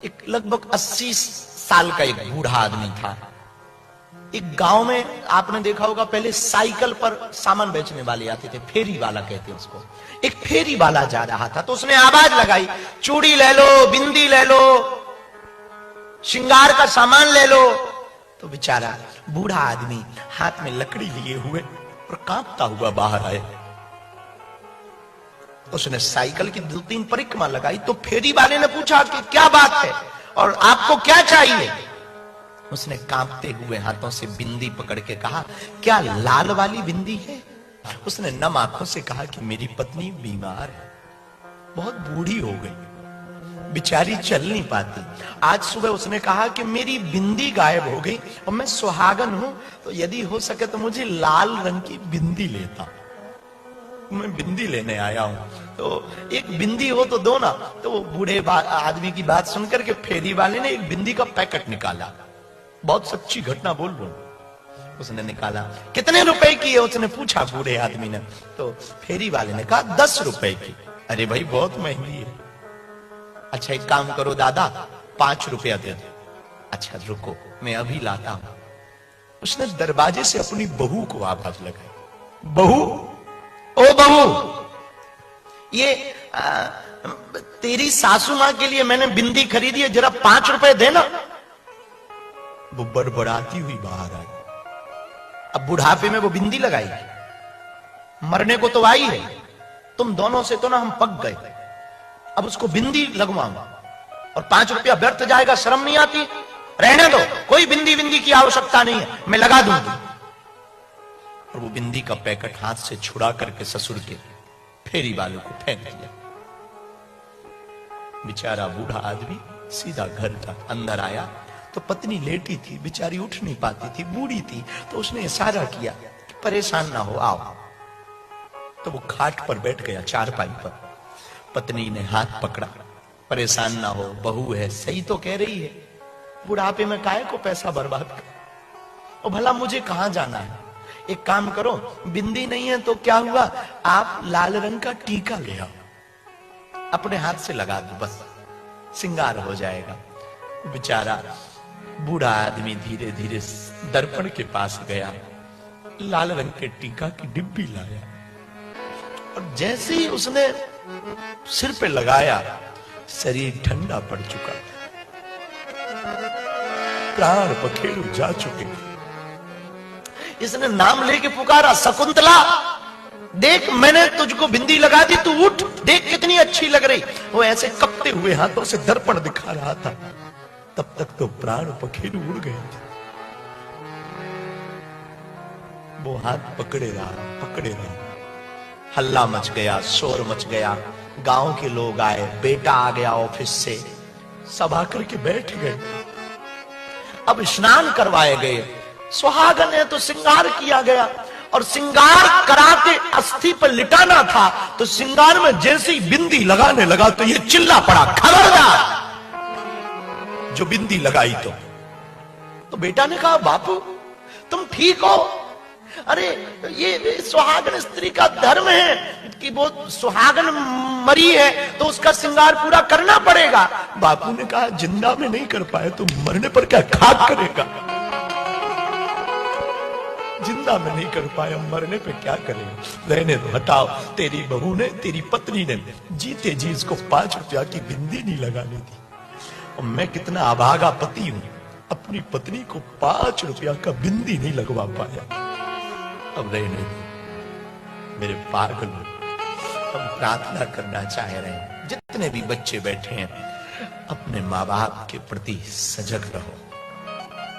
एक लगभग 80 साल का एक बूढ़ा आदमी था। एक गांव में आपने देखा होगा, पहले साइकिल पर सामान बेचने वाले आते थे, फेरी वाला कहते हैं उसको। एक फेरी वाला जा रहा था तो उसने आवाज लगाई, चूड़ी ले लो, बिंदी ले लो, श्रृंगार का सामान ले लो। तो बेचारा बूढ़ा आदमी हाथ में लकड़ी लिए हुए और कांपता हुआ बाहर आया। उसने साइकिल की 2-3 परिक्रमा लगाई तो फेरी वाले ने पूछा कि क्या बात है और आपको क्या चाहिए। उसने कांपते हुए हाथों से बिंदी पकड़ के कहा, क्या लाल वाली बिंदी है? उसने नम आंखों से कहा कि मेरी पत्नी बीमार है, बहुत बूढ़ी हो गई, बेचारी चल नहीं पाती। आज सुबह उसने कहा कि मेरी बिंदी गायब हो गई और मैं सुहागन हूं, तो यदि हो सके तो मुझे लाल रंग की बिंदी लेता, मैं बिंदी लेने आया हूं, तो एक बिंदी हो तो दो ना। तो वो बूढ़े आदमी की बात सुनकर के फेरी वाले ने एक बिंदी का पैकेट निकाला। बहुत सच्ची घटना बोल रहा हूं। उसने निकाला, कितने रुपए की है उसने पूछा बूढ़े आदमी ने। तो फेरी वाले ने कहा 10 रुपए की। अरे भाई बहुत महंगी है। अच्छा एक काम करो दादा, 5 रुपया दे दो। अच्छा रुको मैं अभी लाता हूं। उसने दरवाजे से अपनी बहू को आवाज लगाई, बहू, ओ बहू, ये तेरी सासू मां के लिए मैंने बिंदी खरीदी है, जरा 5 रुपए देना। वो बड़बड़ाती हुई बाहर आई। अब बुढ़ापे में वो बिंदी लगाई, मरने को तो आई है, तुम दोनों से तो ना हम पक गए, अब उसको बिंदी लगवाऊंगा और 5 रुपया व्यर्थ जाएगा, शर्म नहीं आती? रहने दो, कोई बिंदी बिंदी की आवश्यकता नहीं है, मैं लगा दूंगी। और वो बिंदी का पैकेट हाथ से छुड़ा करके ससुर के फेरी वालों को फेंक दिया। बेचारा बूढ़ा आदमी सीधा घर का अंदर आया तो पत्नी लेटी थी, बेचारी उठ नहीं पाती थी, बूढ़ी थी। तो उसने इशारा किया कि परेशान ना हो, आओ। तो वो खाट पर बैठ गया, चारपाई पर। पत्नी ने हाथ पकड़ा, परेशान ना हो, बहू है, सही तो कह रही है, बुढ़ापे में काहे को पैसा बर्बाद कर, और भला मुझे कहां जाना है। एक काम करो, बिंदी नहीं है तो क्या हुआ, आप लाल रंग का टीका ले आओ, अपने हाथ से लगा दो, बस श्रृंगार हो जाएगा। बेचारा बूढ़ा आदमी धीरे धीरे दर्पण के पास गया, लाल रंग के टीका की डिब्बी लाया और जैसे ही उसने सिर पे लगाया, शरीर ठंडा पड़ चुका, प्राण पखेरु जा चुके। इसने नाम लेके पुकारा, शकुंतला देख मैंने तुझको बिंदी लगा दी, तू उठ, देख कितनी अच्छी लग रही। वो ऐसे कपते हुए हाथों से दर्पण दिखा रहा था। तब तक तो प्राण पखेरु उड़ गए थे। वो हाथ पकड़े रहा, हल्ला मच गया, शोर मच गया, गांव के लोग आए, बेटा आ गया ऑफिस से, सब आकर के बैठ गए। अब स्नान करवाए गए, सुहागन है तो श्रृंगार किया गया, और श्रृंगार करा के अस्थि पर लिटाना था। तो श्रृंगार में जैसे ही बिंदी लगाने लगा तो ये चिल्ला पड़ा, खबरदार जो बिंदी लगाई। तो बेटा ने कहा, बापू तुम ठीक हो? अरे ये सुहागन स्त्री का धर्म है कि वो सुहागन मरी है तो उसका श्रृंगार पूरा करना पड़ेगा। बापू ने कहा, जिंदा में नहीं कर पाए तो मरने पर क्या खाक करेगा, जिंदा में नहीं कर पाए, मरने पे क्या करेगा, रहने दो, हटाओ। तेरी बहू ने, तेरी पत्नी ने जीते जी इसको 5 रुपया की बिंदी नहीं लगाने दी, और मैं कितना अभागा पति हूं, अपनी पत्नी को 5 रुपया का बिंदी नहीं लगवा पाया। अब रहने दो मेरे पागल, हम प्रार्थना करना चाह रहे हैं, जितने भी बच्चे बैठे हैं अपने माँ बाप के प्रति सजग रहो।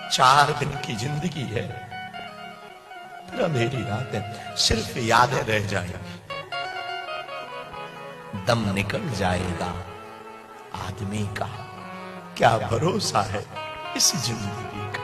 4 दिन की जिंदगी है, अंधेरी रात है, सिर्फ यादें रह जाएंगी, दम निकल जाएगा आदमी का, क्या भरोसा है इस जिंदगी का।